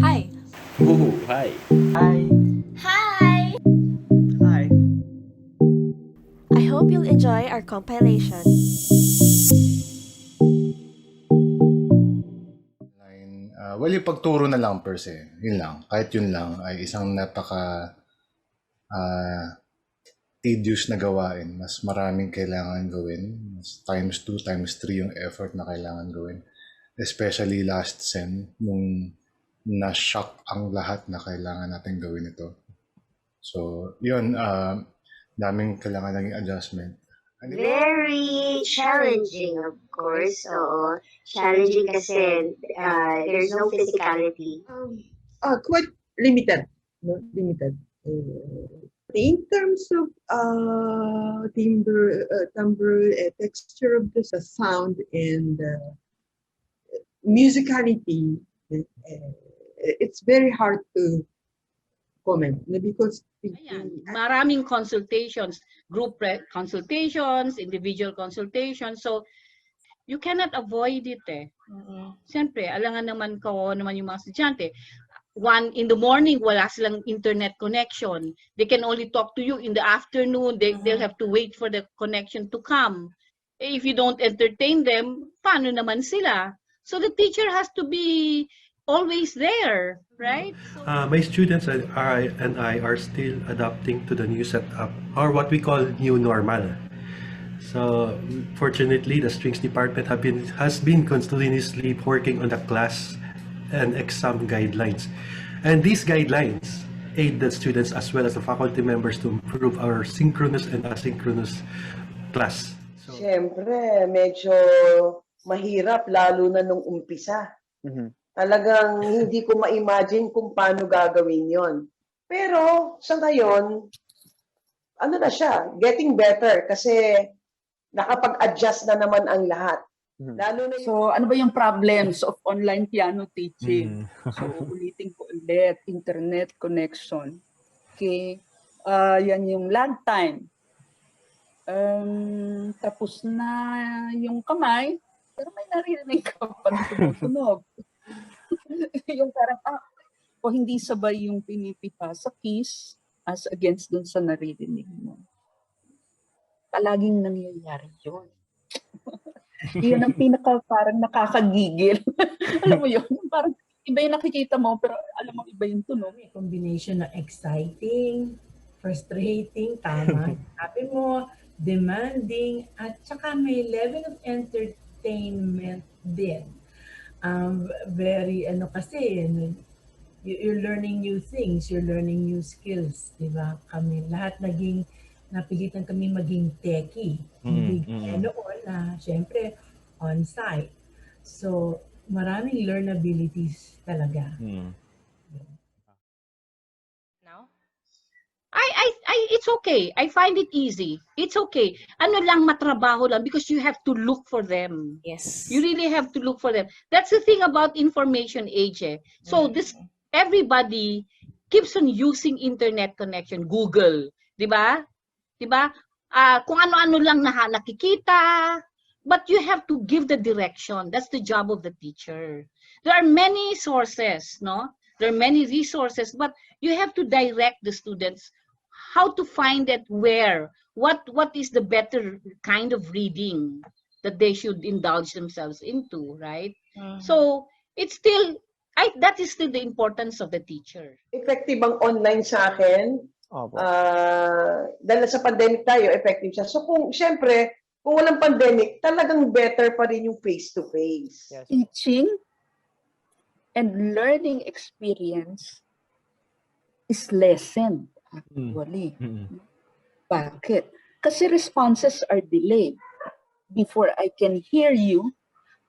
Hi. Oh, hi. Hi. Hi! Hi. I hope you'll enjoy our compilation. Well, yung pagturo na lang per se, yun lang. Kahit yun lang ay isang napaka ah, tedious na gawain. Mas maraming kailangan gawin. Mas times 2, times 3 yung effort na kailangan gawin. Especially last sem, nung na-shock ang lahat na kailangan natin gawin ito. So, yun, daming kailangan naging adjustment. Very challenging, of course. Oo. Challenging kasi there's no physicality. Quite limited. No? Limited. In terms of timbre, texture of the sound and musicality, it's very hard to comment because Ayan, maraming consultations, consultations, individual consultations. So, you cannot avoid it eh. Siyempre, alangan naman naman yung mga estudyante. One in the morning, wala silang internet connection. They can only talk to you in the afternoon. They'll have to wait for the connection to come. If you don't entertain them, paano naman sila? So the teacher has to be always there, right? My students and I are still adapting to the new setup, or what we call new normal. So fortunately, the strings department has been continuously working on the class and exam guidelines, and these guidelines aid the students as well as the faculty members to improve our synchronous and asynchronous class. Siyempre, medyo mahirap lalo na nung umpisa. Talagang hindi ko ma-imagine kung paano gagawin yon. Pero sa ngayon, ano na siya, getting better kasi nakapag-adjust na naman ang lahat. Lalo na So, ano ba yung problems of online piano teaching? So, ulitin ko ulit, internet connection. Okay. Yan yung lag time. Tapos na yung kamay, pero may naririnig ka pa na tumutunog. Yung parang, o hindi sabay yung pinipipa sa keys as against dun sa naririnig mo. Palaging nangyayari yun. Yun ang pinaka parang nakakagigil. Alam mo yun? Parang iba yung nakikita mo, pero alam mo iba yung tunog. Combination na exciting, frustrating, tama. Sabi mo, demanding, at saka may level of entertainment din. Very, kasi, you're learning new things, you're learning new skills, di ba? Kami, lahat napilitan kami maging techie. Hindi noon na, syempre, on-site. So, maraming learnabilities talaga. Now? It's okay. I find it easy. It's okay. Ano lang, matrabaho lang because you have to look for them. Yes. You really have to look for them. That's the thing about information age. So everybody keeps on using internet connection, Google, di ba? Di ba? Kung ano-ano lang nakikita, but you have to give the direction. That's the job of the teacher. There are many sources, no? There are many resources, but you have to direct the students how to find it where, what is the better kind of reading that they should indulge themselves into, right? So it's still, that is still the importance of the teacher. effective ang online sa akin. Dahil sa pandemic tayo, effective siya. So syempre, kung walang pandemic, talagang better pa rin yung face-to-face. Teaching and learning experience is lessened actually. Bakit? Kasi responses are delayed. Before I can hear you,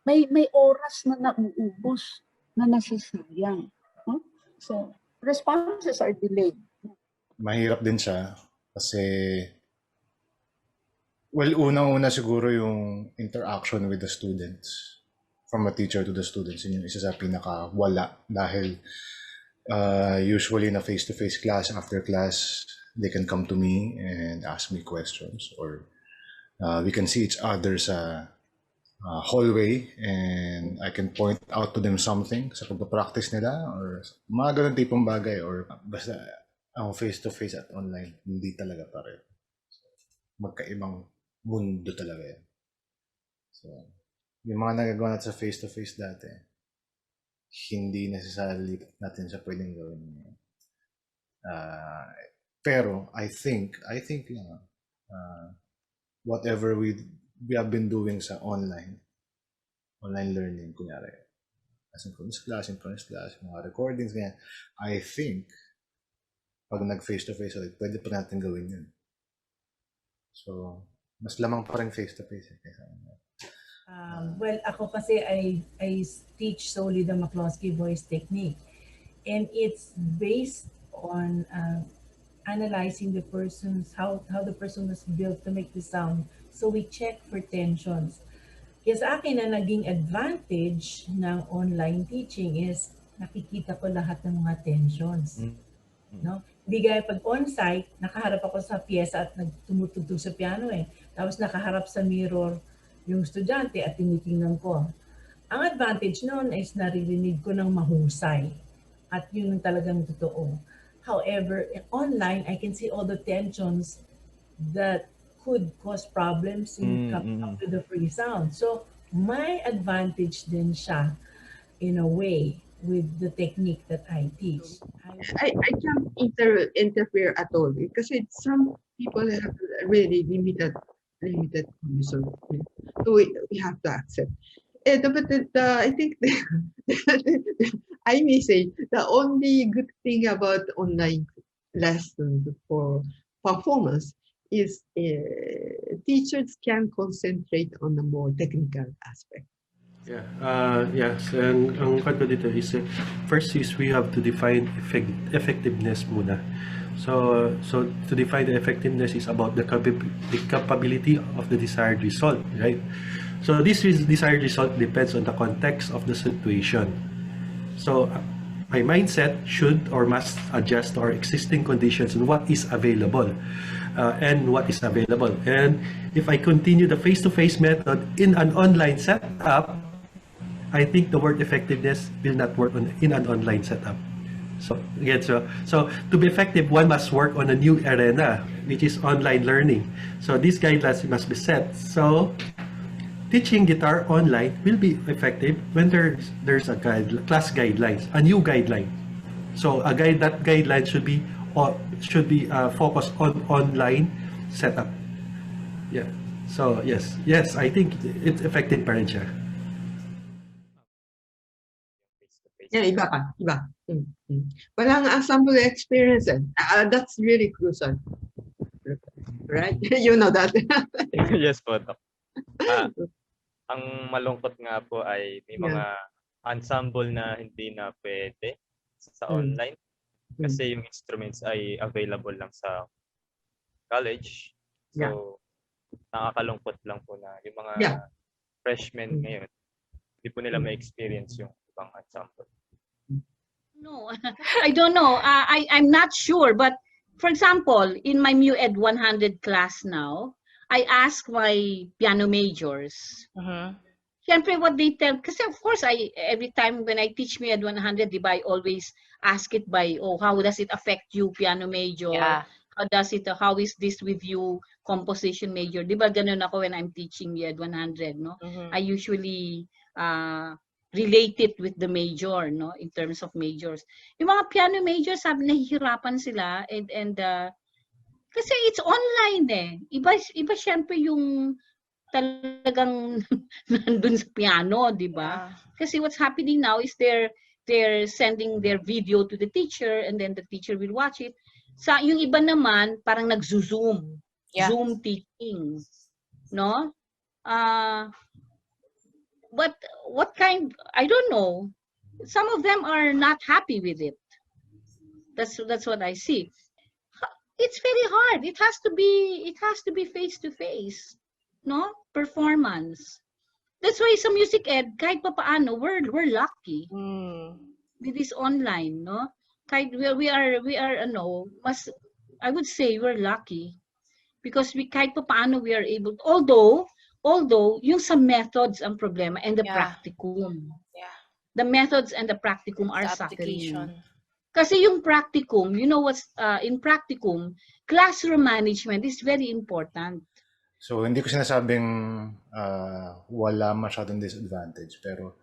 may oras na nauubos na nasasayang. So, responses are delayed. Mahirap din siya kasi unang-una siguro yung interaction with the students, from a teacher to the students, yun yung isa sa pinaka-wala dahil usually in a face-to-face class, after class, they can come to me and ask me questions, or we can see each other sa hallway and I can point out to them something sa pagpa-practice nila or mga ganun tipong bagay or basta ang face-to-face at online, hindi talaga pareho. Magkaibang mundo talaga yan. So, yung mga nagagawa natin sa face-to-face dati, hindi necessarily natin siya pwedeng gawin. Pero I think lang, whatever we have been doing sa online learning, kunyari, asynchronous class, mga recordings, ganyan, I think, pag nag-face-to-face ulit, pwede pa natin gawin yun. So, mas lamang pa rin face-to-face. Well, ako kasi I teach solely the McCloskey voice technique. And it's based on analyzing the person's, how the person was built to make the sound. So we check for tensions. Kaya sa akin na naging advantage ng online teaching is nakikita ko lahat ng mga tensions. No? Hindi gaya pag on-site, nakaharap ako sa pyesa at tumutugtog sa piano eh. Tapos nakaharap sa mirror yung estudyante at tinitingnan ko. Ang advantage noon is naririnig ko ng mahusay at yun ang talagang totoo. However, online, I can see all the tensions that could cause problems in coming up with the free sound. So, may advantage din siya in a way with the technique that I teach. I can't interfere at all because some people have really limited conditions. So we have to accept. I think I may say the only good thing about online lessons for performance is teachers can concentrate on the more technical aspect. Yes, and ang kwento dito is first is we have to define effectiveness muna. So to define the effectiveness is about the capability of the desired result, right? So this desired result depends on the context of the situation. So my mindset should or must adjust to our existing conditions and what is available. And what is available. And if I continue the face-to-face method in an online setup, I think the word effectiveness will not work in an online setup. So again, so to be effective, one must work on a new arena, which is online learning. So these guidelines must be set. So teaching guitar online will be effective when there's a class guidelines, a new guideline. So that guideline should be focused on online setup. Yeah. So yes, I think it's effective pa rin siya. Yeah, iba. Walang ensemble experience. That's really crucial. Right? You know that. Yes po, Doc. Ang malungkot nga po ay may mga ensemble na hindi na pwede sa online kasi yung instruments ay available lang sa college. So, nakakalungkot lang po na yung mga freshmen ngayon, hindi po nila ma-experience yung ibang ensemble. No, I don't know. I'm not sure. But for example, in my MUED 100 class now, I ask my piano majors. Siyempre, what they tell, kasi of course, every time when I teach MUED 100, di ba, I always ask it by, how does it affect you, piano major? Yeah. How is this with you, composition major? Di ba, ganun ako when I'm teaching MUED 100, no? I usually relate it with the major, no, in terms of majors. Yung mga piano majors, nahihirapan sila and kasi it's online eh. Iba syempre yung talagang nandun sa piano, di ba? Kasi what's happening now is they're sending their video to the teacher and then the teacher will watch it. Sa yung iba naman parang nagzo-zoom. Zoom teaching, no? But what kind, I don't know. Some of them are not happy with it. That's what I see. It's very hard. It has to be face to face, no? Performance. That's why sa music ed, kahit pa paano, we're lucky with this online, no? Kahit we are I would say we're lucky because kahit pa paano we are able. Although Although, yung sa methods ang problema and the Yeah. practicum. Yeah. The methods and the practicum are The suffering. application. Kasi yung practicum, you know what's in practicum, classroom management is very important. So, hindi ko sinasabing wala masyadong disadvantage. Pero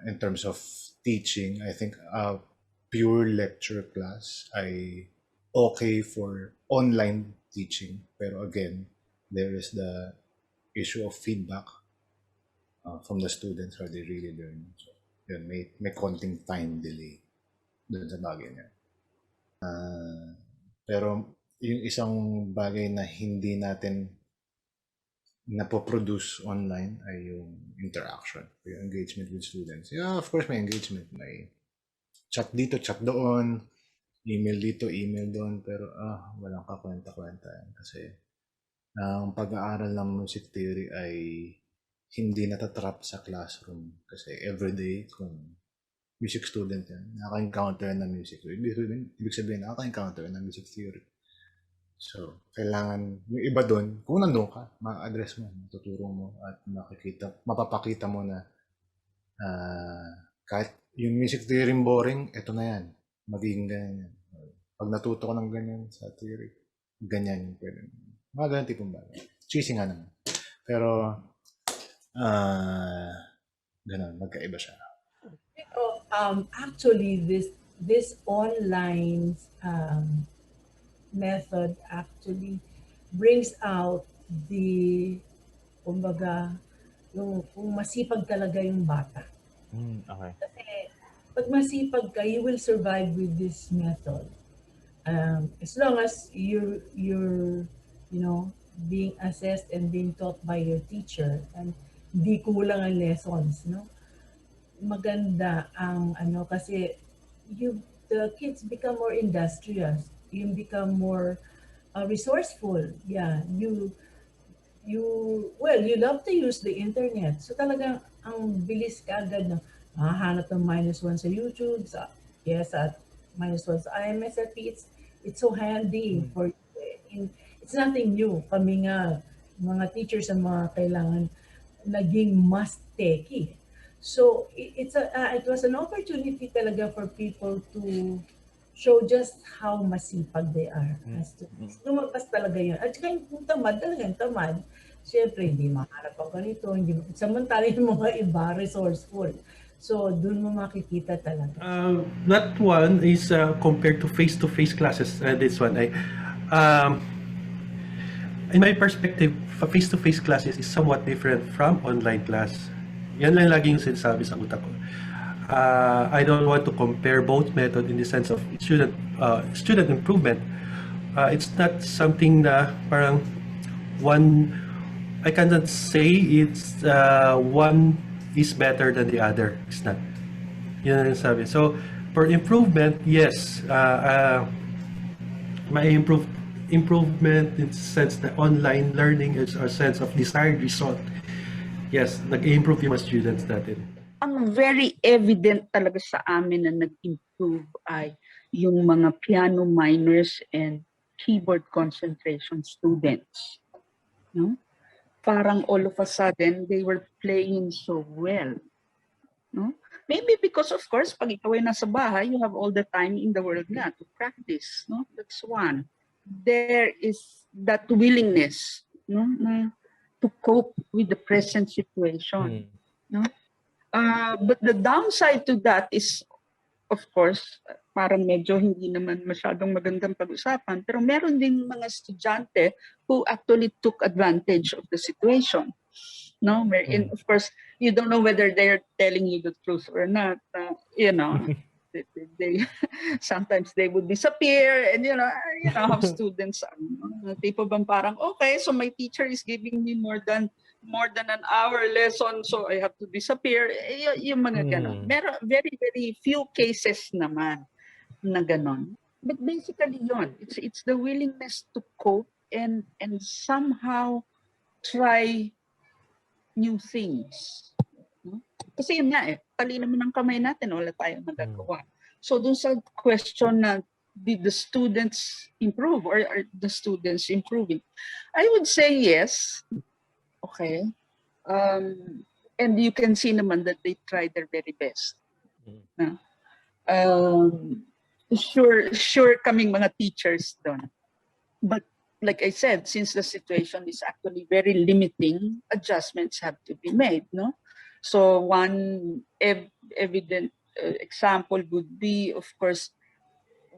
in terms of teaching, I think pure lecture class ay okay for online teaching. Pero again, there is the issue of feedback from the students. How they really learn. So, yun, may konting time delay dun sa bagay niya. Pero yung isang bagay na hindi natin napoproduce online ay yung interaction, yung engagement with students. Yeah, of course may engagement. May chat dito, chat doon, email dito, email doon, pero walang kakwenta-kwenta yan. Kasi ang pag-aaral ng music theory ay hindi natatrap sa classroom. Kasi everyday, kung music student yan, nakaka-encounter ng music. Ibig sabihin, nakaka-encounter ng music theory. So, kailangan, yung iba doon, kung nandun ka, ma-address mo, matuturo mo, at mapapakita mo na kahit yung music theory boring, eto na yan. Magiging ganyan yan. Pag natuto ko ng ganyan sa theory, ganyan yung pwede. Mga ganyan tipong bagay. Cheesy nga naman. Pero, ganun, magkaiba siya. Actually, this online method actually brings out the, kumbaga, kung masipag talaga yung bata. Okay. Kasi pag masipag ka, you will survive with this method. As long as you're being assessed and being taught by your teacher and di kulang ang lessons, no? Maganda ang kasi the kids become more industrious, you become more resourceful. Yeah, you love to use the internet. So talagang ang bilis ka agad na hahanap ng -1 sa YouTube, at -1 sa IMSFP. It's so handy for it's nothing new. Kami nga, mga teachers ang mga kailangan naging mas techy. So it was an opportunity talaga for people to show just how masipag they are. Lumabas talaga yun. At saka yung tamad, talagang tamad. Siyempre, hindi mahanap ang ganito. Samantala yung mga iba, resourceful. So, dun mo makikita talaga. That one is compared to face-to-face classes. This one, in my perspective, face-to-face classes is somewhat different from online class. Yan lang lagi yung sinasabi sa utak ko. I don't want to compare both method in the sense of student improvement. It's not something na parang I cannot say it's one is better than the other. It's not. Yun ang sabi. So, for improvement, yes, may improvement in the sense that online learning is a sense of desired result. Yes, nag-improve yung mga students natin. Ang very evident talaga sa amin na nag-improve ay yung mga piano minors and keyboard concentration students. No? Parang all of a sudden, they were playing so well. No? Maybe because, of course, pag ikaw ay nasa bahay, you have all the time in the world na to practice. No? That's one. There is that willingness, no, to cope with the present situation. No? But the downside to that is, of course, parang medyo hindi naman masyadong magandang pag-usapan, pero meron din mga estudyante who actually took advantage of the situation. No, wherein, of course, you don't know whether they're telling you the truth or not. They sometimes they would disappear, and how students are. Tipo bang parang, okay, so my teacher is giving me more than an hour lesson, so I have to disappear. Yung mga ganon. Meron very, very few cases naman na ganon. But basically yun, it's the willingness to cope and somehow try new things. Kasi yun nga talino mo ng kamay natin, wala tayong magagawa. So dun sa question na, did the students improve or are the students improving? I would say yes. Okay? And you can see naman that they try their very best. Na? Sure kaming mga teachers doon. But like I said, since the situation is actually very limiting, adjustments have to be made, no? So one evident example would be, of course,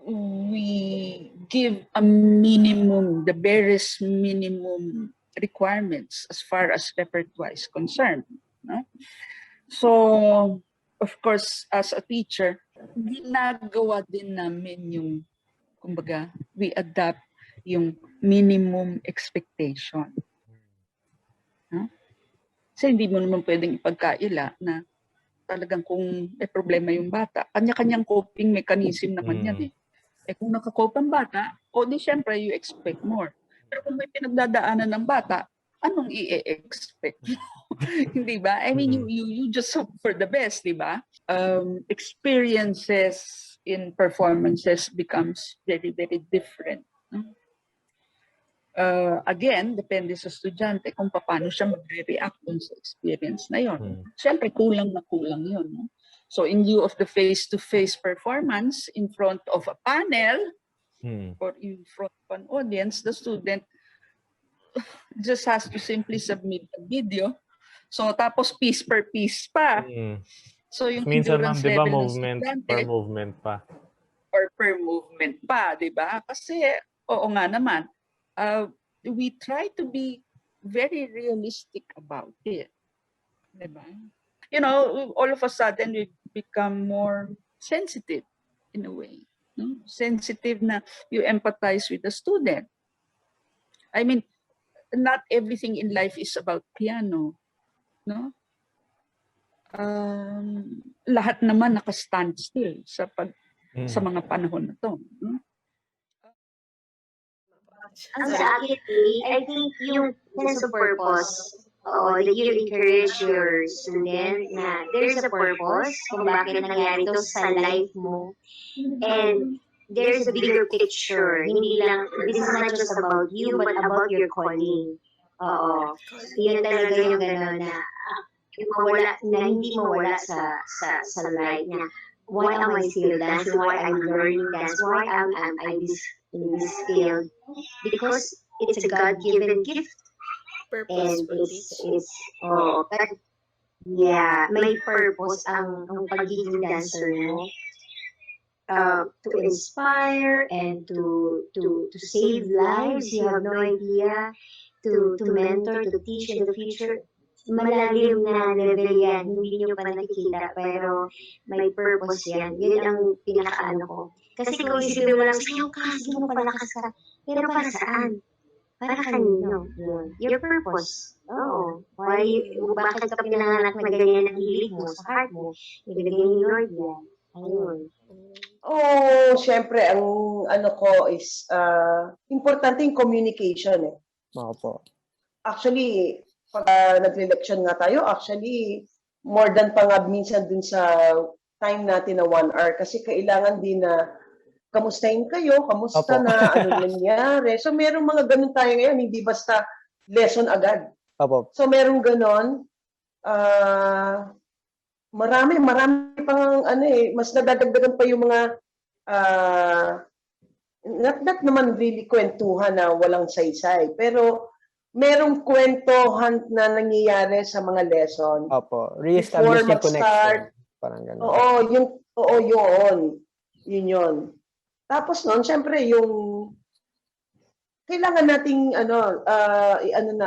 we give a minimum, the barest minimum requirements as far as repertoire is concerned, no? So, of course, as a teacher, ginagawa din namin yung, kumbaga, we adapt yung minimum expectation. Huh? Kasi hindi mo naman pwedeng ipagkaila na talagang kung may problema yung bata, kanya-kanyang coping mechanism naman yan eh. Eh kung nakakope ang bata, o di syempre you expect more. Pero kung may pinagdadaanan ng bata, anong i-expect mo? Hindi ba? I mean, you just hope for the best, di ba? Experiences in performances becomes very, very different. Again, depende sa estudyante kung paano siya magre-react dun sa experience na yon. Siyempre, kulang na kulang yun. No? So, in lieu of the face-to-face performance in front of a panel or in front of an audience, the student just has to simply submit a video. So, tapos piece per piece pa. So, yung minsan ma'am, endurance di ba, level movement per movement pa? Or per movement pa, di ba? Kasi, oo nga naman, we try to be very realistic about it. Di ba? You know, all of a sudden, we become more sensitive in a way. No? Sensitive na you empathize with the student. I mean, not everything in life is about piano. No? Lahat naman naka-stand still sa mga panahon na to. No? Ang sa akin, I think yung sense of purpose, that you encourage your student na there's a purpose kung bakit nangyari to sa life mo. And there's a bigger picture. Hindi lang, this is not just about you, but about your calling. Oo. Yun talaga yung gano'n na, yung mawala, na hindi mawala sa life na, why am I still dancing? Why I'm learning dance? Why am I in this field? Because it's a God-given gift. Purpose And it's but yeah, may purpose ang pagiging dancer mo. To inspire and to save lives, you have no idea. To mentor, to teach in the future. Malalim na level yan, hindi nyo pa nakikita, pero may purpose yan. Yun ang pinakaano ko. Kasi kung isipin mo lang, sayaw ka, sige mo palakas ka. Pero para saan? Para kanino? Your purpose. Oo. Bakit ka pinanganak na ganyan ang hilig mo sa heart mo? Ibigay ni Lord yan. Ayun. Oh, syempre, ang ano ko is, importante yung communication eh. Opo. Actually, pag nag-election nga tayo, actually, more than pa nga minsan dun sa time natin na 1 hour kasi kailangan din na kamustahin kayo, kamusta na, ano nangyari. So, merong mga ganun tayo ngayon, hindi basta lesson agad. Opo. So, merong ganun. Marami pang ano eh, mas nadadagdagan pa yung mga not naman really kwentuhan na walang saysay, pero merong kwentuhan na nangyayari sa mga lesson. Opo, re-establish yung connection. Parang ganun. Oo, yun. Tapos noon, syempre, yung kailangan nating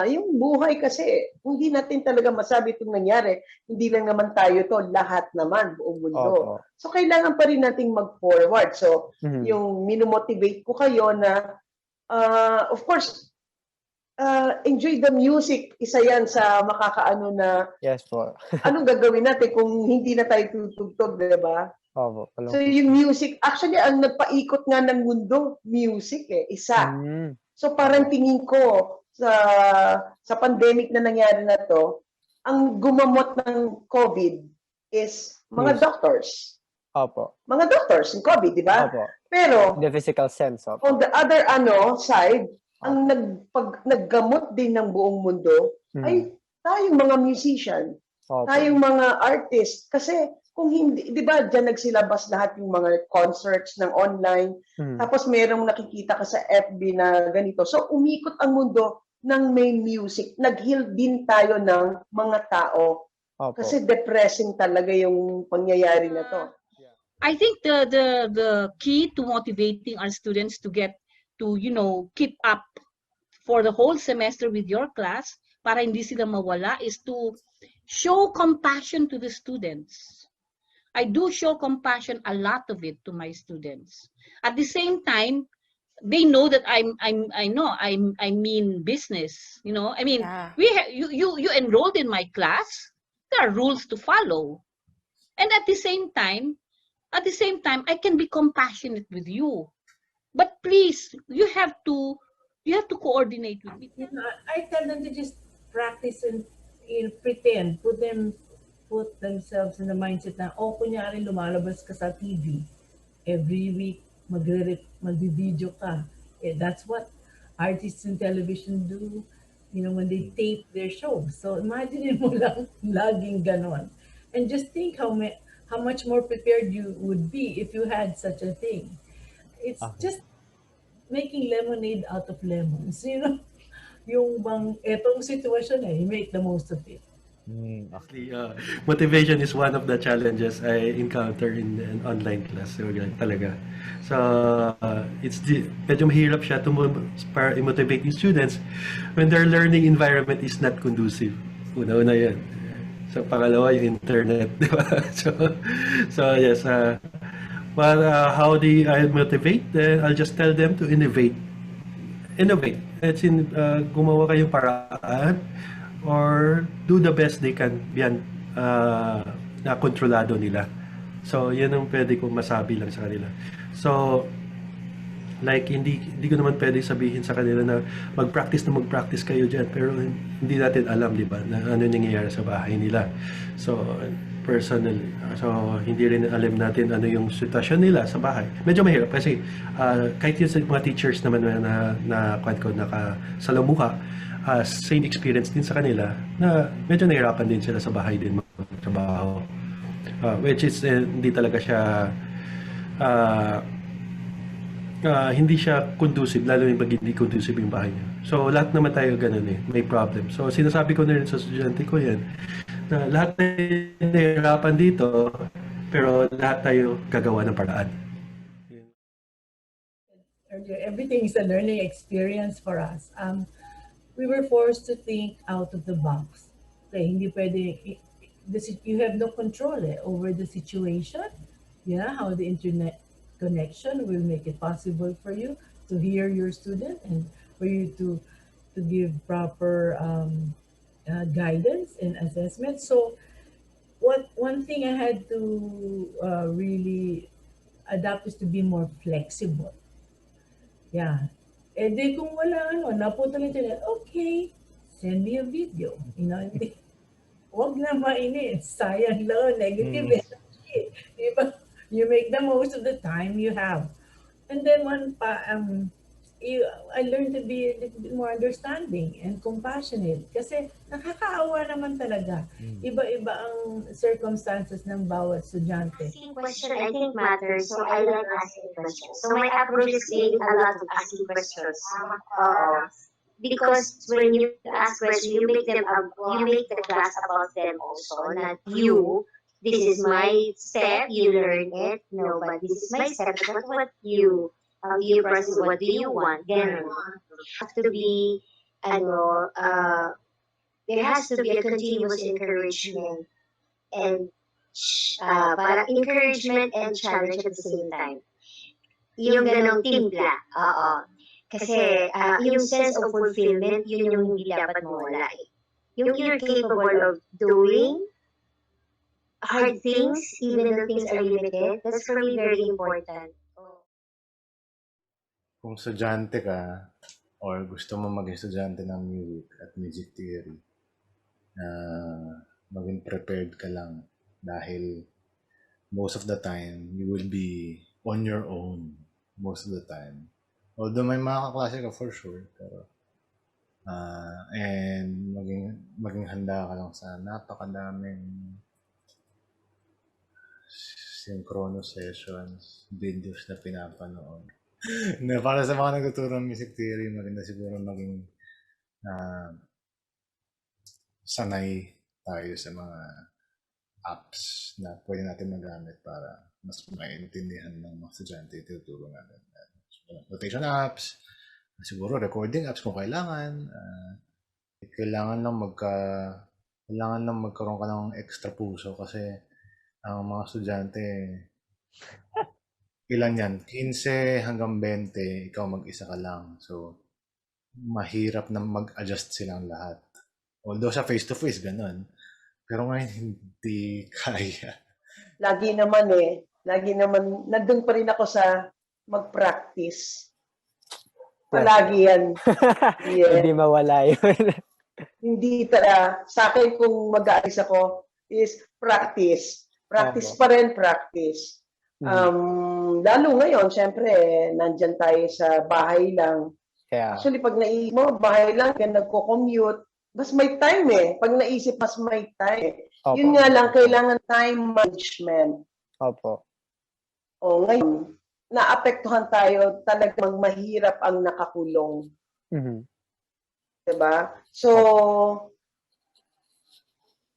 yung buhay kasi hindi natin talaga masabi itong nangyari. Hindi lang naman tayo to, lahat naman, buong mundo. Opo. So, kailangan pa rin nating mag-forward. So, yung minomotivate ko kayo na, of course, enjoy the music. Isa yan sa makakaano na, yes po. anong gagawin natin kung hindi na tayo tutugtog, diba? Opo. So, yung music, actually, ang nagpaikot nga ng mundo, music isa. So parang tingin ko sa pandemic na nangyari na to, ang gumamot ng COVID is mga doctors. Opo. Mga doctors ng COVID, di ba? Opo. Pero the physical sense of on the other side, ang naggamot din ng buong mundo ay tayong mga musician, tayong mga artist. Kasi kung hindi, di ba, dyan nagsilabas lahat yung mga concerts ng online, tapos merong nakikita ka sa FB na ganito. So, umikot ang mundo ng may music. Nag-heal din tayo ng mga tao. Kasi depressing talaga yung pangyayari na to. I think the key to motivating our students to get to, keep up for the whole semester with your class, para hindi sila mawala, is to show compassion to the students. I do show compassion, a lot of it, to my students. At the same time, they know that I mean business. I mean, you enrolled in my class. There are rules to follow, and at the same time, I can be compassionate with you. But please, you have to coordinate with me. I tell them to just practice and pretend, put themselves in the mindset na, kunyari lumalabas ka sa TV, every week magvi-video ka. That's what artists in television do, when they tape their shows. So imagine mo lang laging ganon. And just think how much more prepared you would be if you had such a thing. It's just making lemonade out of lemons, yung bang etong sitwasyon you make the most of it. Motivation is one of the challenges I encounter in an online class. So, talaga. So, medyo mahirap siya para i-motivate yung students when their learning environment is not conducive. Una-una yan. So, pangalawa, yung internet. Di ba? So yes. How do I motivate? I'll just tell them to innovate. It's gumawa kayong paraan or do the best they can beyond na kontrolado nila. So, yan ang pwede kong masabi lang sa kanila. So, like, hindi ko naman pwede sabihin sa kanila na mag-practice kayo dyan, pero hindi natin alam, di ba, na ano nangyayari sa bahay nila. So, personally, so hindi rin alam natin ano yung sitwasyon nila sa bahay. Medyo mahirap kasi kahit yung mga teachers naman na nakasalamuha, same experience din sa kanila na medyo nahirapan din sila sa bahay din magtrabaho. Which is hindi talaga siya hindi siya conducive, lalo yung pag hindi conducive yung bahay niya. So lahat naman tayo ganun may problem. So sinasabi ko na rin sa estudyante ko yan na lahat tayo nahirapan dito pero lahat tayo gagawa ng paraan. Everything is a learning experience for us. We were forced to think out of the box. Okay, hindi pwede, you have no control over the situation. How the internet connection will make it possible for you to hear your student and for you to give proper guidance and assessment. So one thing I had to really adapt is to be more flexible. Di kung wala naputol internet, okay, send me a video. Huwag na mainit. Sayang lang, negative energy. Diba? You make the most of the time you have. And then I learned to be a little bit more understanding and compassionate. Kasi nakakaawa naman talaga. Iba-iba ang circumstances ng bawat estudyante. Asking question, I think, matters. So I like asking questions. So my approach is creating a lot of asking questions. Because when you ask questions, you make the class about them also, not you. This is my step, you learn it. No, but this is my step. What you process, what do you want? Then have to be, there has to be a continuous encouragement and parang encouragement and challenge at the same time. Yung ganong timpla. Kasi yung sense of fulfillment, yun yung hindi dapat mawala Yung you're capable of doing hard things, even though things are limited, that's for me very important. Kung estudyante ka or gusto mo maging estudyante ng music at music theory, maging prepared ka lang dahil most of the time you will be on your own most of the time. Although may mga kaklase ka for sure, pero and maging handa ka lang sa napakadaming synchronous sessions, videos na pinapanood. Na para sa mga nagtuturo ng music theory, maganda siguro maging sanay tayo sa mga apps na pwede natin magamit para mas maintindihan ng mga estudyante yung tinuturo natin. Notation apps, siguro recording apps kung kailangan. Kailangan lang magkaroon ka ng extra puso kasi ang mga estudyante, ilan yan? 15 hanggang 20, ikaw mag-isa ka lang. So, mahirap na mag-adjust silang lahat. Although sa face-to-face, ganun. Pero ngayon, hindi kaya. Lagi naman, nandun pa rin ako sa mag-practice. Palagi yan. Hindi mawala yun. Hindi sa akin kung mag-aalis ako is practice. Practice pa rin, practice. Lalo ngayon, syempre, nandyan tayo sa bahay lang. Yeah. Actually, pag naisip mo, bahay lang, kaya nagko-commute, mas may time Pag naisip, mas may time. Opo. Yun nga lang, kailangan time management. Opo. O ngayon, naapektuhan tayo, talagang mahirap ang nakakulong. Diba? So,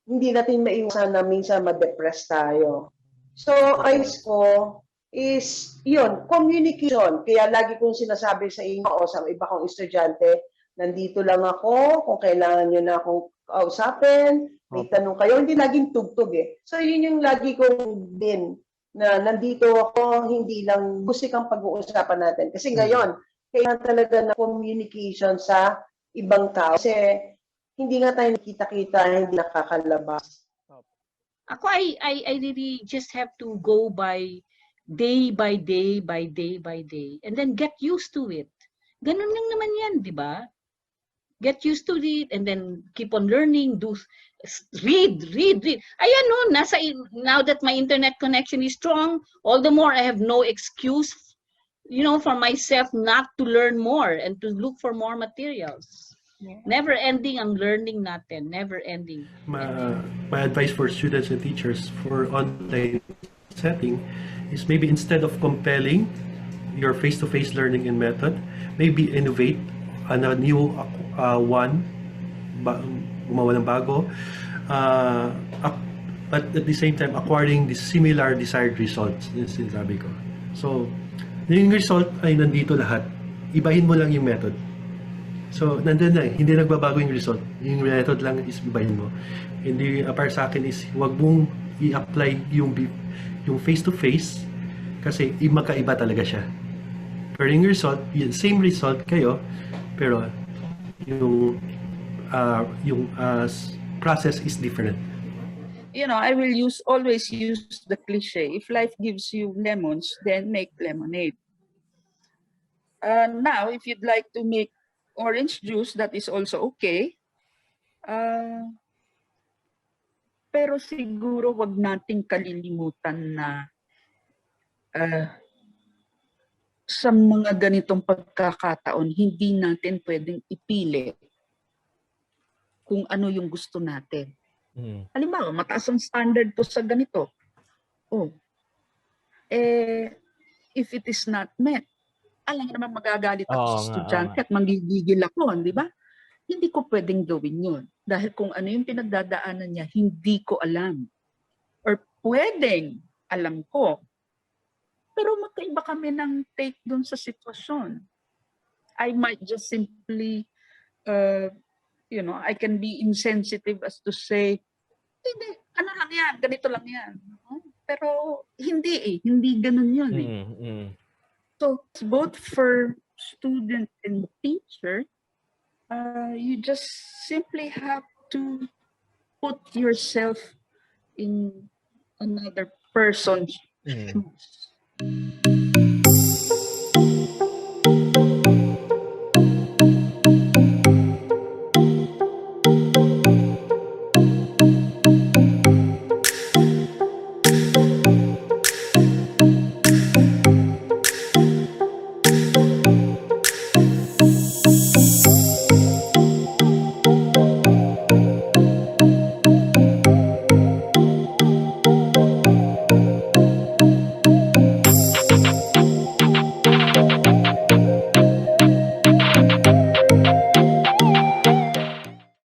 hindi natin maiwasan na minsan ma-depress tayo. So, ayos ko is, yun, communication. Kaya lagi kong sinasabi sa inyo o sa iba kong estudyante, nandito lang ako, kung kailangan nyo na akong kausapin, may tanong kayo, hindi laging tugtog So, yun yung lagi kong din, na nandito ako, hindi lang gusto kang pag-uusapan natin. Kasi ngayon, kailangan talaga na communication sa ibang tao. Kasi hindi nga tayo nakita-kita, hindi nakakalabas. Ako, I really just have to go by day by day, by day by day, and then get used to it. Ganun lang naman yan, di ba? Get used to it, and then keep on learning, read. Ayan no, now that my internet connection is strong, all the more I have no excuse, for myself not to learn more and to look for more materials. Never ending ang learning natin, never ending. My advice for students and teachers for online setting is maybe instead of compelling your face-to-face learning and method, maybe innovate on a new gumawa ng bago, but at the same time acquiring the similar desired results, yung sinasabi ko. So, yung result ay nandito lahat. Ibahin mo lang yung method. So, nandun na hindi nagbabago yung result. Yung method lang is ibahin mo. Hindi, para sa akin is, huwag mong i-apply yung face-to-face kasi magkaiba talaga siya. Pero yung result, same result kayo, pero yung process is different. I will always use the cliche. If life gives you lemons, then make lemonade. Now, if you'd like to make orange juice, that is also okay. Pero siguro wag nating kalilimutan na sa mga ganitong pagkakataon, hindi natin pwedeng ipili kung ano yung gusto natin. Halimbawa, mataas ang standard ko sa ganito. If it is not met, alam naman magagalit ako sa estudyante at manggigigil ako, di ba? Hindi ko pwedeng gawin yun. Dahil kung ano yung pinagdadaanan niya, hindi ko alam. Or pwedeng alam ko. Pero magkaiba kami ng take dun sa sitwasyon. I might just simply, I can be insensitive as to say, hindi, ano lang yan, ganito lang yan. Pero hindi ganun yun So, both for student and teacher, you just simply have to put yourself in another person's shoes.